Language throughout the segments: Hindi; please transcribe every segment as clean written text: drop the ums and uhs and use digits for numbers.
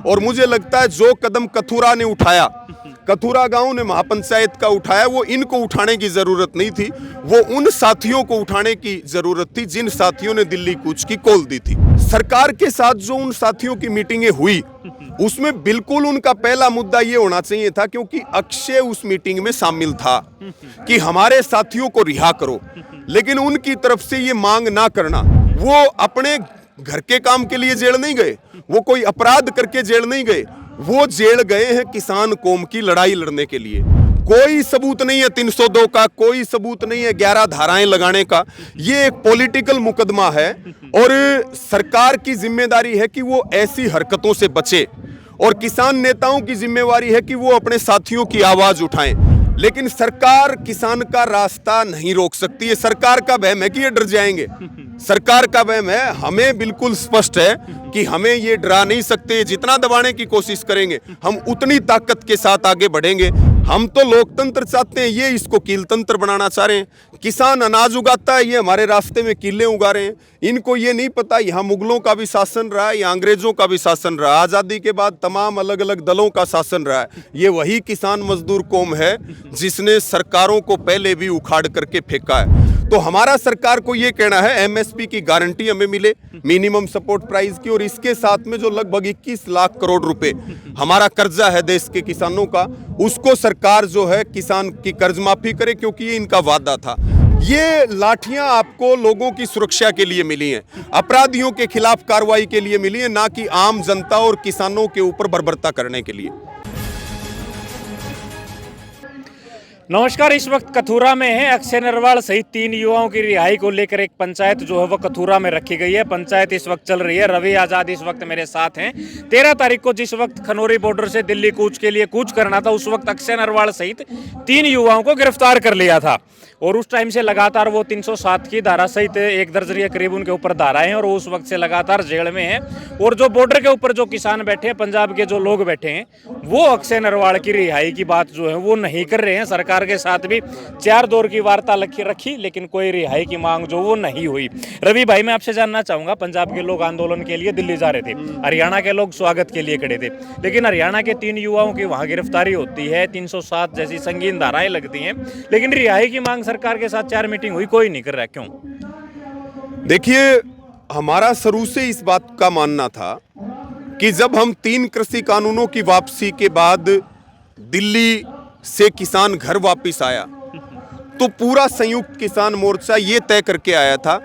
और मुझे लगता है जो कदम कथुरा ने उठाया, कथुरा गांव ने महापंचायत का उठाया, वो इनको उठाने की जरूरत नहीं थी, वो उन साथियों को उठाने की जरूरत थी जिन साथियों ने दिल्ली कूच की कॉल दी थी। सरकार के साथ जो उन साथियों की मीटिंगें हुई उसमें बिल्कुल उनका पहला मुद्दा ये होना चाहिए था, क्योंकि अक्षय उस मीटिंग में शामिल था कि हमारे साथियों को रिहा करो, लेकिन उनकी तरफ से ये मांग ना करना। वो अपने घर के काम के लिए जेल नहीं गए, वो कोई अपराध करके जेल नहीं गए, वो जेल गए हैं किसान कौम की लड़ाई लड़ने के लिए। कोई सबूत नहीं है 302 का, कोई सबूत नहीं है 11 धाराएं लगाने का। ये एक पॉलिटिकल मुकदमा है और सरकार की जिम्मेदारी है कि वो ऐसी हरकतों से बचे, और किसान नेताओं की जिम्मेवारी है कि वो अपने साथियों की आवाज उठाएं। लेकिन सरकार किसान का रास्ता नहीं रोक सकती है। सरकार का वहम है कि ये डर जाएंगे, सरकार का वहम है, हमें बिल्कुल स्पष्ट है कि हमें ये डरा नहीं सकते। जितना दबाने की कोशिश करेंगे हम उतनी ताकत के साथ आगे बढ़ेंगे। हम तो लोकतंत्र चाहते हैं, ये इसको कीलतंत्र बनाना चाह रहे हैं। किसान अनाज उगाता है, ये हमारे रास्ते में कीले उगा रहे हैं। इनको ये नहीं पता यहाँ मुगलों का भी शासन रहा है, यहाँ अंग्रेजों का भी शासन रहा, आज़ादी के बाद तमाम अलग अलग दलों का शासन रहा है। ये वही किसान मजदूर कौम है जिसने सरकारों को पहले भी उखाड़ करके फेंका है। तो हमारा सरकार को ये कहना है एमएसपी की गारंटी हमें मिले, मिनिमम सपोर्ट प्राइस की, और इसके साथ में जो लगभग 21 लाख करोड़ रुपए हमारा कर्जा है देश के किसानों का, उसको सरकार जो है किसान की कर्ज माफी करे, क्योंकि ये इनका वादा था। ये लाठियां आपको लोगों की सुरक्षा के लिए मिली हैं, अपराधियों के खिलाफ कार्रवाई के लिए मिली है, ना कि आम जनता और किसानों के ऊपर बर्बरता करने के लिए। नमस्कार, इस वक्त कथुरा में है। अक्षय नरवाल सहित 3 युवाओं की रिहाई को लेकर एक पंचायत जो है वो कथुरा में रखी गई है। पंचायत इस वक्त चल रही है। रवि आजाद इस वक्त मेरे साथ हैं। 13 तारीख को जिस वक्त खनौरी बॉर्डर से दिल्ली कूच के लिए कूच करना था, उस वक्त अक्षय नरवाल सहित 3 युवाओं को गिरफ्तार कर लिया था, और उस टाइम से लगातार वो 307 की धारा सहित 1 दर्जन के करीब उनके ऊपर धाराएं हैं, और उस वक्त से लगातार जेल में है। और जो बॉर्डर के ऊपर जो किसान बैठे हैं, पंजाब के जो लोग बैठे हैं, वो अक्षय नरवाल की रिहाई की बात जो है वो नहीं कर रहे हैं। सरकार के साथ भी 4 दौर की वार्ता रखी, लेकिन कोई रिहाई की मांग जो वो नहीं हुई। रवि भाई, मैं आपसे जानना चाहूंगा, पंजाब के लोग आंदोलन के लिए दिल्ली जा रहे थे, हरियाणा के लोग स्वागत के लिए खड़े थे, लेकिन हरियाणा के 3 युवाओं की वहां गिरफ्तारी होती है, 307 जैसी संगीन धाराएं लगती हैं, लेकिन रिहाई की मांग सरकार के साथ 4 मीटिंग हुई, कोई नहीं कर रहा, क्यों? देखिए, हमारा शुरू से इस बात का मानना था कि जब हम 3 कृषि कानूनों की वापसी के बाद दिल्ली से किसान घर वापस आया, तो पूरा संयुक्त किसान मोर्चा ये तय करके आया था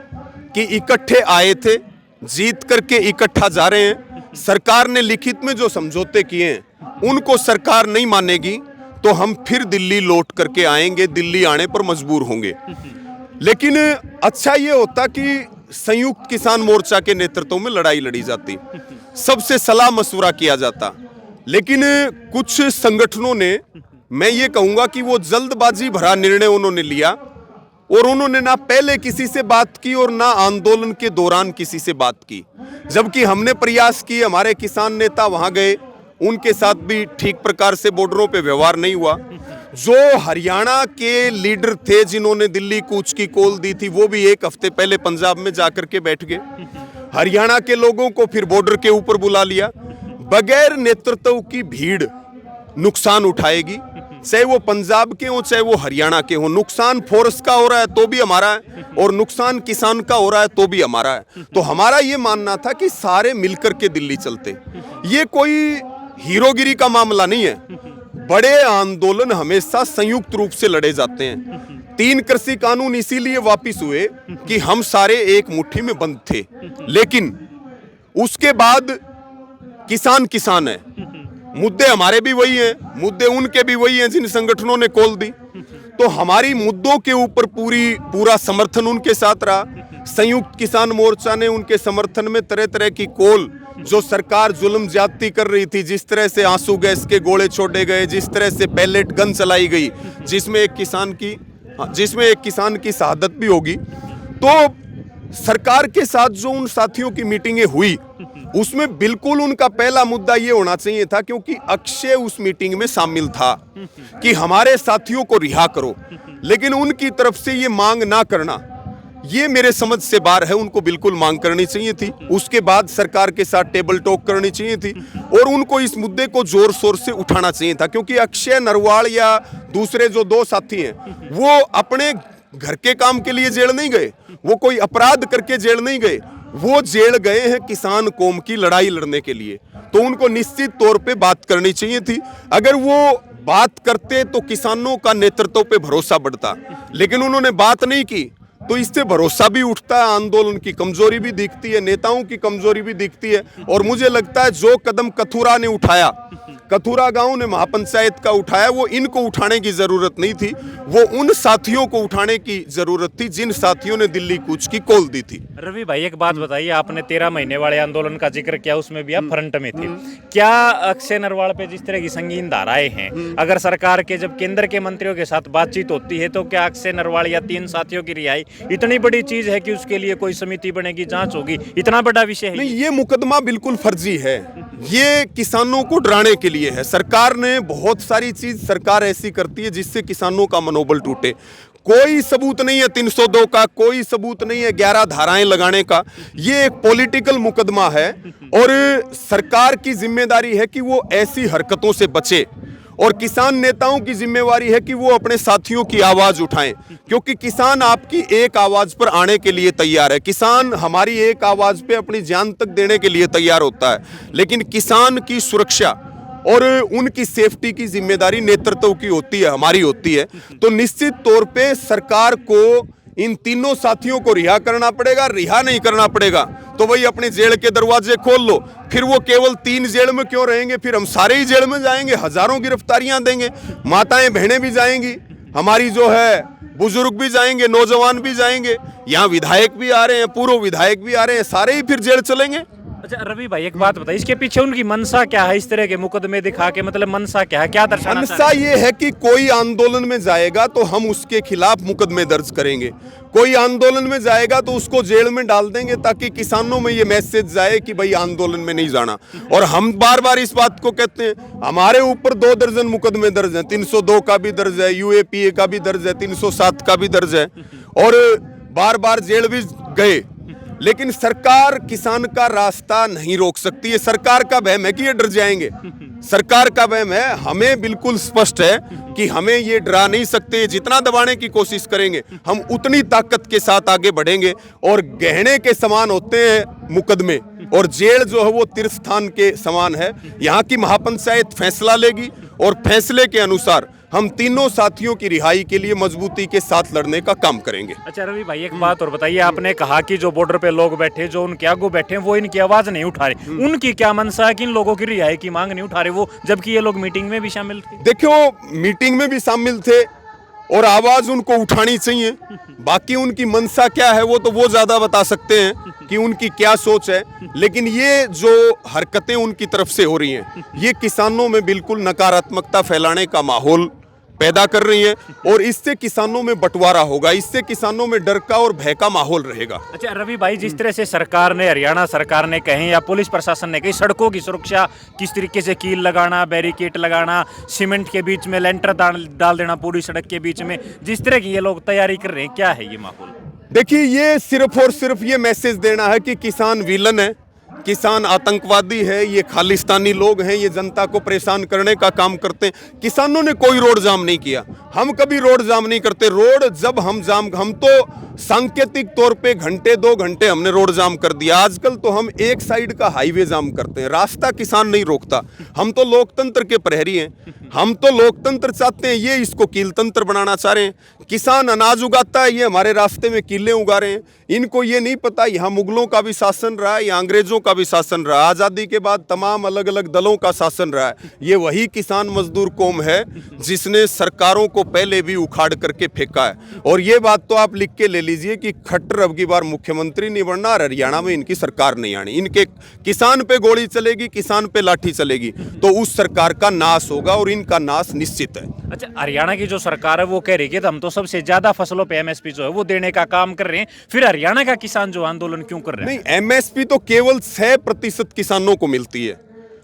कि इकट्ठे आए थे, जीत करके इकट्ठा जा रहे हैं। सरकार ने लिखित में जो समझौते किए हैं उनको सरकार नहीं मानेगी तो हम फिर दिल्ली लौट करके आएंगे, दिल्ली आने पर मजबूर होंगे। लेकिन अच्छा ये होता कि संयुक्त किसान मोर्चा के नेतृत्व में लड़ाई लड़ी जाती, सबसे सलाह मशवरा किया जाता। लेकिन कुछ संगठनों ने, मैं ये कहूंगा कि वो जल्दबाजी भरा निर्णय उन्होंने लिया, और उन्होंने ना पहले किसी से बात की और ना आंदोलन के दौरान किसी से बात की। जबकि हमने प्रयास किए, हमारे किसान नेता वहां गए, उनके साथ भी ठीक प्रकार से बॉर्डरों पे व्यवहार नहीं हुआ। जो हरियाणा के लीडर थे जिन्होंने दिल्ली कूच की कॉल दी थी, वो भी 1 हफ्ते पहले पंजाब में जाकर के बैठ गए। हरियाणा के लोगों को फिर बॉर्डर के ऊपर बुला लिया। बगैर नेतृत्व की भीड़ नुकसान उठाएगी, चाहे वो पंजाब के हो चाहे वो हरियाणा के हो। नुकसान फोर्स का हो रहा है तो भी हमारा है, और नुकसान किसान का हो रहा है तो भी हमारा है। तो हमारा ये मानना था कि सारे मिलकर के दिल्ली चलते। ये कोई हीरोगिरी का मामला नहीं है। बड़े आंदोलन हमेशा संयुक्त रूप से लड़े जाते हैं। 3 कृषि कानून इसीलिए वापिस हुए कि हम सारे एक मुट्ठी में बंद थे, लेकिन उसके बाद किसान किसान है, मुद्दे हमारे भी वही हैं, मुद्दे उनके भी वही हैं जिन संगठनों ने कॉल दी। तो हमारी मुद्दों के ऊपर पूरा समर्थन उनके साथ रहा। संयुक्त किसान मोर्चा ने उनके समर्थन में तरह तरह की कॉल, जो सरकार जुल्म ज्यादती कर रही थी, जिस तरह से आंसू गैस के गोले छोड़े गए, जिस तरह से पैलेट गन चलाई गई, जिसमें एक किसान की शहादत भी होगी, तो सरकार के साथ जो उन साथियों की मीटिंगें हुई उसमें बिल्कुल उनका पहला मुद्दा ये होना चाहिए था, क्योंकि अक्षय उस मीटिंग में शामिल था कि हमारे साथियों को रिहा करो, लेकिन उनकी तरफ से ये मांग ना करना ये मेरे समझ से बाहर है। उनको बिल्कुल मांग करनी चाहिए थी, उसके बाद सरकार के साथ टेबल टॉक करनी चाहिए थी और उनको इस मुद्दे को जोर शोर से उठाना चाहिए था, क्योंकि अक्षय नरवाल या दूसरे जो दो साथी हैं वो अपने घर के काम के लिए जेल नहीं गए, वो कोई अपराध करके जेल नहीं गए, वो जेल गए हैं किसान कौम की लड़ाई लड़ने के लिए। तो उनको निश्चित तौर पे बात करनी चाहिए थी। अगर वो बात करते तो किसानों का नेतृत्व पे भरोसा बढ़ता, लेकिन उन्होंने बात नहीं की, तो इससे भरोसा भी उठता है, आंदोलन की कमजोरी भी दिखती है, नेताओं की कमजोरी भी दिखती है। और मुझे लगता है जो कदम कथुरा ने उठाया, कथुरा गांव ने महापंचायत का उठाया, वो इनको उठाने की जरूरत नहीं थी, वो उन साथियों को उठाने की जरूरत थी जिन साथियों ने दिल्ली कूच की कॉल दी थी। रवि भाई एक बात बताइए, आपने 13 महीने वाले आंदोलन का जिक्र किया, उसमें भी आप फ्रंट में थे। क्या अक्षय नरवाल पे जिस तरह की संगीन धाराएं हैं, अगर सरकार के जब केंद्र के मंत्रियों के साथ बातचीत होती है तो क्या अक्षय नरवाल या 3 साथियों की रिहाई इतनी बड़ी चीज है कि उसके लिए कोई समिति बनेगी, जांच होगी, इतना बड़ा विषय है? नहीं, ये मुकदमा बिल्कुल फर्जी है, ये किसानों को डराने के लिए है। सरकार ने बहुत सारी चीज सरकार ऐसी करती है जिससे किसानों का मनोबल टूटे। कोई सबूत नहीं है 302 का, कोई सबूत नहीं है 11 धाराएं लगाने का। ये एक पॉलिटिकल मुकदमा है और सरकार की जिम्मेदारी है कि वो ऐसी हरकतों से बचे और किसान नेताओं की जिम्मेवारी है कि वो अपने साथियों की आवाज उठाएं, क्योंकि किसान आपकी एक आवाज पर आने के लिए तैयार है। किसान हमारी एक आवाज पे अपनी जान तक देने के लिए तैयार होता है, लेकिन किसान की सुरक्षा और उनकी सेफ्टी की जिम्मेदारी नेतृत्व की होती है, हमारी होती है। तो निश्चित तौर पे सरकार को इन तीनों साथियों को रिहा करना पड़ेगा। रिहा नहीं करना पड़ेगा तो वही अपने जेल के दरवाजे खोल लो। फिर वो केवल 3 जेल में क्यों रहेंगे, फिर हम सारे ही जेल में जाएंगे, हजारों गिरफ्तारियां देंगे, माताएं बहनें भी जाएंगी, हमारी जो है बुजुर्ग भी जाएंगे, नौजवान भी जाएंगे, यहाँ विधायक भी आ रहे हैं, पूर्व विधायक भी आ रहे हैं, सारे ही फिर जेल चलेंगे। अच्छा रवि भाई एक बात बताइए, इसके पीछे उनकी मनसा क्या है? इस तरह के मुकदमे दिखा के मतलब मनसा क्या है, क्या दर्शाना मनसा ये है कि कोई आंदोलन में जाएगा तो हम उसके खिलाफ मुकदमे दर्ज करेंगे, कोई आंदोलन में जाएगा तो उसको जेल में डाल देंगे, ताकि किसानों में ये मैसेज जाए कि भाई आंदोलन में नहीं जाना। और हम बार बार इस बात को कहते हैं, हमारे ऊपर 2 दर्जन मुकदमे दर्ज हैं, 302 का भी दर्ज है, यूएपीए का भी दर्ज है, 307 का भी दर्ज है और बार बार जेल भी गए, लेकिन सरकार किसान का रास्ता नहीं रोक सकती है। सरकार का वहम है कि ये डर जाएंगे, सरकार का वहम है, हमें बिल्कुल स्पष्ट है कि हमें ये डरा नहीं सकते। जितना दबाने की कोशिश करेंगे हम उतनी ताकत के साथ आगे बढ़ेंगे। और गहने के समान होते हैं मुकदमे, और जेल जो है वो तीर्थ स्थान के समान है। यहाँ की महापंचायत फैसला लेगी और फैसले के अनुसार हम तीनों साथियों की रिहाई के लिए मजबूती के साथ लड़ने का काम करेंगे। अच्छा रवि भाई एक बात और बताइए, आपने कहा कि जो बॉर्डर पे लोग बैठे, जो उनके आगू बैठे वो इनकी आवाज नहीं उठा रहे, उनकी क्या मनसा है कि इन लोगों की रिहाई की मांग नहीं उठा रहे वो, जबकि ये लोग मीटिंग में भी शामिल थे? देखियो, मीटिंग में भी शामिल थे और आवाज उनको उठानी चाहिए। बाकी उनकी मनसा क्या है वो तो वो ज्यादा बता सकते हैं कि उनकी क्या सोच है, लेकिन ये जो हरकतें उनकी तरफ से हो रही हैं ये किसानों में बिल्कुल नकारात्मकता फैलाने का माहौल पैदा कर रही है और इससे किसानों में बंटवारा होगा, इससे किसानों में डर का और भय का माहौल रहेगा। अच्छा रवि भाई, जिस तरह से सरकार ने, हरियाणा सरकार ने कहें या पुलिस प्रशासन ने कही, सड़कों की सुरक्षा किस तरीके से, कील लगाना, बैरिकेड लगाना, सीमेंट के बीच में लेंटर डाल देना पूरी सड़क के बीच में, जिस तरह की ये लोग तैयारी कर रहे हैं, क्या है ये माहौल? देखिए, ये सिर्फ और सिर्फ ये मैसेज देना है कि किसान विलन है, किसान आतंकवादी है, ये खालिस्तानी लोग हैं, ये जनता को परेशान करने का काम करते हैं। किसानों ने कोई रोड जाम नहीं किया, हम कभी रोड जाम नहीं करते। रोड जब हम तो सांकेतिक तौर पे घंटे 2 घंटे हमने रोड जाम कर दिया। आजकल तो हम एक साइड का हाईवे जाम करते हैं, रास्ता किसान नहीं रोकता। हम तो लोकतंत्र के प्रहरी हैं, हम तो लोकतंत्र चाहते हैं, ये इसको कीलतंत्र बनाना चाह रहे हैं। किसान अनाज उगाता है, ये हमारे रास्ते में कीले उगा रहे हैं। इनको ये नहीं पता यहाँ मुगलों का भी शासन रहा है, यहाँ अंग्रेजों का भी शासन रहा, आज़ादी के बाद तमाम अलग अलग दलों का शासन रहा है। ये वही किसान मजदूर कौम है जिसने सरकारों को पहले भी उखाड़ करके फेंका है। और ये बात तो आप लिख के ले लीजिए कि खट्टर अब की बार मुख्यमंत्री नहीं बनना और हरियाणा में इनकी सरकार नहीं आनी। इनके किसान पे गोली चलेगी, किसान पे लाठी चलेगी, तो उस सरकार का नाश होगा और इनका नाश निश्चित है। अच्छा, हरियाणा की जो सरकार है वो कह रही है कि हम तो सबसे ज्यादा फसलों पे एमएसपी जो है वो देने का काम कर रहे हैं, फिर हरियाणा का किसान जो आंदोलन क्यों कर रहे हैं? नहीं, एमएसपी तो केवल 6% किसानों को मिलती है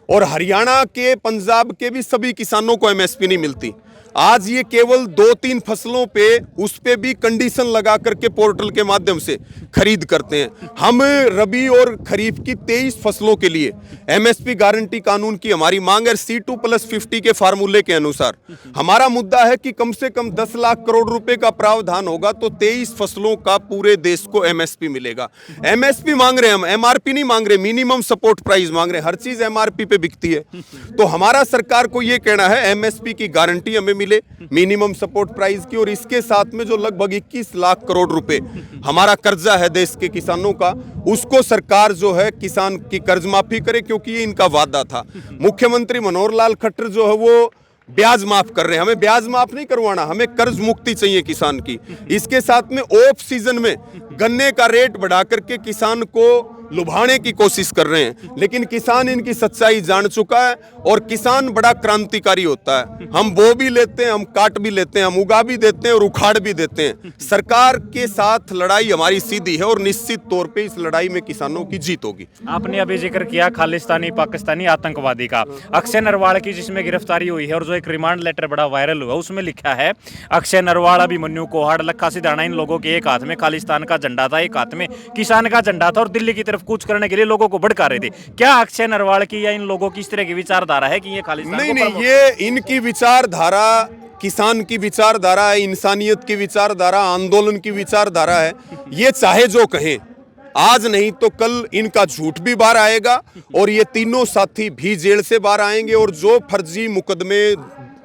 और हरियाणा के, पंजाब के भी सभी किसानों को एमएसपी नहीं मिलती। आज ये केवल 2-3 फसलों पे उस पे भी कंडीशन लगा करके पोर्टल के माध्यम से खरीद करते हैं। हम रबी और खरीफ की 23 फसलों के लिए एमएसपी गारंटी कानून की हमारी मांग है। C2+50 के फार्मूले के अनुसार हमारा मुद्दा है कि कम से कम 10 लाख करोड़ रुपए का प्रावधान होगा तो 23 फसलों का पूरे देश को एमएसपी मिलेगा। एमएसपी मांग रहे हैं हम, एमआरपी नहीं मांग रहे, मिनिमम सपोर्ट प्राइस मांग रहे हैं। हर चीज एमआरपी पे बिकती है, तो हमारा सरकार को यह कहना है एमएसपी की गारंटी हमें मिले, मिनिमम सपोर्ट प्राइस की, और इसके साथ में जो लगभग 21 लाख करोड़ रुपए हमारा कर्जा है देश के किसानों का, उसको सरकार जो है किसान की कर्ज माफी करे, क्योंकि ये इनका वादा था। मुख्यमंत्री मनोहर लाल खट्टर जो है वो ब्याज माफ कर रहे हैं, हमें ब्याज माफ नहीं करवाना, हमें कर्ज मुक्ति चाहिए किसान की। इसके साथ में ऑफ सीजन में गन्ने का रेट बढ़ा करके किसान को लुभाने की कोशिश कर रहे हैं, लेकिन किसान इनकी सच्चाई जान चुका है और किसान बड़ा क्रांतिकारी होता है। हम बो भी लेते हैं, हम काट भी लेते हैं, हम उगा भी देते हैं और उखाड़ भी देते हैं। सरकार के साथ लड़ाई हमारी सीधी है और निश्चित तौर पे इस लड़ाई में किसानों की जीत होगी। आपने अभी जिक्र किया खालिस्तानी पाकिस्तानी आतंकवादी का, अक्षय नरवाल की जिसमें गिरफ्तारी हुई है और जो एक रिमांड लेटर बड़ा वायरल हुआ, उसमें लिखा है अक्षय नरवाल, अभिमन्यु कोहाड़, लखा सिधाना, इन लोगों के एक हाथ में खालिस्तान का झंडा था, एक हाथ में किसान का झंडा था और दिल्ली की तरफ कूच करने के लिए लोगों को भड़का रहे थे। क्या अक्षय नरवाल की या इन लोगों की इस तरह की विचारधारा है कि ये खालिस्तान को नहीं, ये इनकी विचारधारा किसान की विचारधारा है, इंसानियत की विचारधारा, आंदोलन की विचारधारा है। ये चाहे जो कहें, आज नहीं तो कल इनका झूठ भी बाहर आएगा और ये तीनों साथी भी जेल से बाहर आएंगे और जो फर्जी मुकदमे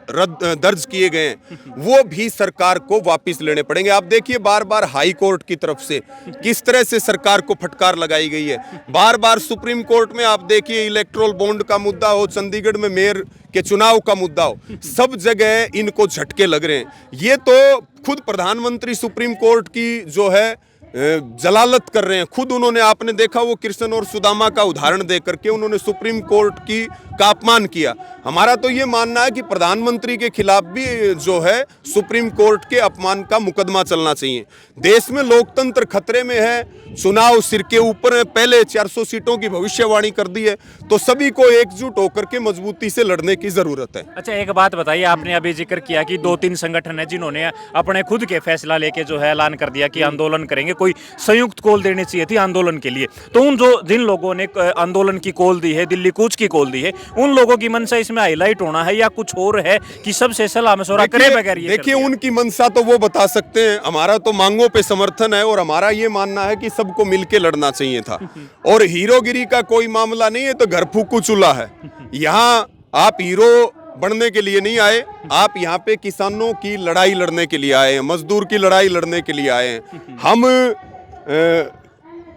दर्ज किए गए हैं वो भी सरकार को वापस लेने पड़ेंगे। आप देखिए बार बार हाई कोर्ट की तरफ से किस तरह से सरकार को फटकार लगाई गई है, बार बार सुप्रीम कोर्ट में आप देखिए इलेक्ट्रोल बॉन्ड का मुद्दा हो, चंडीगढ़ में मेयर के चुनाव का मुद्दा हो, सब जगह इनको झटके लग रहे हैं। ये तो खुद प्रधानमंत्री सुप्रीम कोर्ट की जो है जलालत कर रहे हैं, खुद उन्होंने, आपने देखा वो कृष्ण और सुदामा का उदाहरण दे करके उन्होंने सुप्रीम कोर्ट की का अपमान किया। हमारा तो ये मानना है कि प्रधानमंत्री के खिलाफ भी जो है सुप्रीम कोर्ट के अपमान का मुकदमा चलना चाहिए। देश में लोकतंत्र खतरे में है, चुनाव सिर के ऊपर है, पहले 400 सीटों की भविष्यवाणी कर दी है, तो सभी को एकजुट होकर के मजबूती से लड़ने की जरूरत है। अच्छा, एक बात बताइए, आपने अभी जिक्र किया कि 2-3 संगठन है जिन्होंने अपने खुद के फैसला लेके जो है ऐलान कर दिया कि आंदोलन करेंगे, कोई संयुक्त कॉल देनी चाहिए थी आंदोलन के लिए, तो उन जिन लोगों ने आंदोलन की कॉल दी है, दिल्ली कूच की कॉल दी है, उन लोगों की मंशा इसमें हाईलाइट होना है या कुछ और है कि सबसे सलाह मशवरा करे बगैर ये? देखिए उनकी मंशा तो वो बता सकते हैं, हमारा तो मांगों पे समर्थन है और हमारा ये मानना है कि सबको मिलके लड़ना चाहिए था और हीरोगिरी का कोई मामला नहीं है, तो घर फूकू चूल्हा है। यहाँ आप हीरो बनने के लिए नहीं आए, आप यहाँ पे किसानों की लड़ाई लड़ने के लिए आए हैं, मजदूर की लड़ाई लड़ने के लिए आए हैं। हम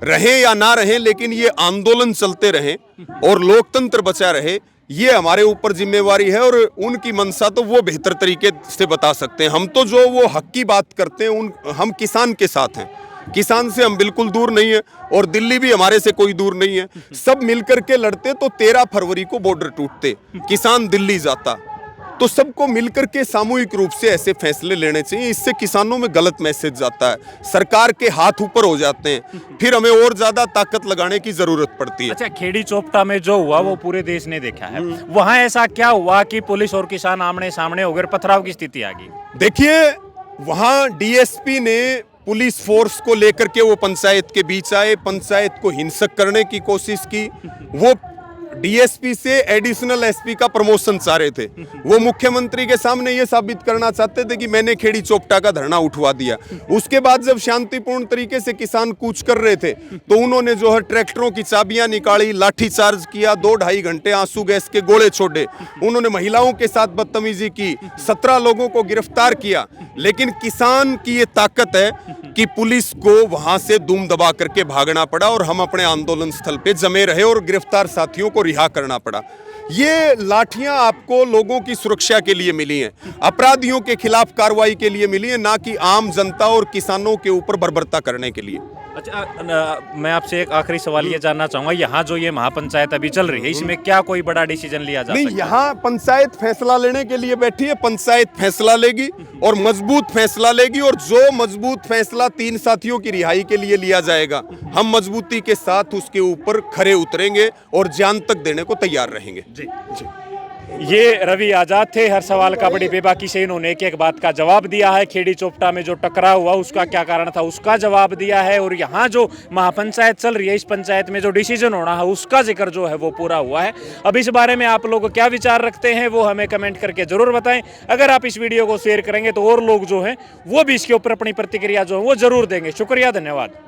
रहें या ना रहें, लेकिन ये आंदोलन चलते रहें और लोकतंत्र बचा रहे, ये हमारे ऊपर जिम्मेवारी है और उनकी मंशा तो वो बेहतर तरीके से बता सकते हैं। हम तो जो वो हक की बात करते हैं हम किसान के साथ हैं, किसान से हम बिल्कुल दूर नहीं है और दिल्ली भी हमारे से कोई दूर नहीं है। सब मिलकर के लड़ते तो 13 फरवरी को बॉर्डर टूटते, किसान दिल्ली जाता, तो सबको मिलकर के सामूहिक रूप से ऐसे फैसले लेने चाहिए। इससे किसानों में गलत मैसेज जाता है, सरकार के हाथ ऊपर हो जाते हैं, फिर हमें और ज्यादा ताकत लगाने की जरूरत पड़ती है। अच्छा, खेड़ी चोपटा में जो हुआ वो पूरे देश ने देखा है, वहां ऐसा क्या हुआ कि पुलिस और किसान आमने सामने हो गए, पथराव की स्थिति आ गई? देखिए वहां डीएसपी ने पुलिस फोर्स को लेकर के वो पंचायत के बीच आए, पंचायत को हिंसक करने की कोशिश की। वो डीएसपी से एडिशनल एसपी का प्रमोशन चाह रहे थे, वो मुख्यमंत्री के सामने ये साबित करना चाहते थे कि मैंने खेड़ी चोपटा का धरना उठवा दिया। उसके बाद जब शांतिपूर्ण तरीके से किसान कूच कर रहे थे तो उन्होंने जो है ट्रैक्टरों की चाबियां निकाली, लाठीचार्ज किया, 2-2.5 घंटे आंसू गैस के गोले छोड़े, उन्होंने महिलाओं के साथ बदतमीजी की, 17 लोगों को गिरफ्तार किया। लेकिन किसान की ये ताकत है कि पुलिस को वहां से दुम दबा करके भागना पड़ा और हम अपने आंदोलन स्थल पे जमे रहे और गिरफ्तार साथियों को रिहा करना पड़ा। ये लाठियां आपको लोगों की सुरक्षा के लिए मिली हैं, अपराधियों के खिलाफ कार्रवाई के लिए मिली है, ना कि आम जनता और किसानों के ऊपर बर्बरता करने के लिए। अच्छा, मैं आपसे एक आखिरी सवाल ये जानना चाहूंगा, यहाँ जो ये महापंचायत अभी चल रही है, इसमें क्या कोई बड़ा डिसीजन लिया जा सकता है? नहीं, यहाँ पंचायत फैसला लेने के लिए बैठी है, पंचायत फैसला लेगी और मजबूत फैसला लेगी, और जो मजबूत फैसला 3 साथियों की रिहाई के लिए लिया जाएगा, हम मजबूती के साथ उसके ऊपर खरे उतरेंगे और जान तक देने को तैयार रहेंगे। जी जी। ये रवि आजाद थे। हर सवाल का बड़ी बेबाकी से इन्होंने एक एक बात का जवाब दिया है। खेड़ी चोपटा में जो टकराव हुआ उसका क्या कारण था उसका जवाब दिया है, और यहाँ जो महापंचायत चल रही है इस पंचायत में जो डिसीजन होना है उसका जिक्र जो है वो पूरा हुआ है। अब इस बारे में आप लोग क्या विचार रखते हैं वो हमें कमेंट करके जरूर बताएं। अगर आप इस वीडियो को शेयर करेंगे तो और लोग जो हैं वो भी इसके ऊपर अपनी प्रतिक्रिया जो है वो जरूर देंगे। शुक्रिया, धन्यवाद।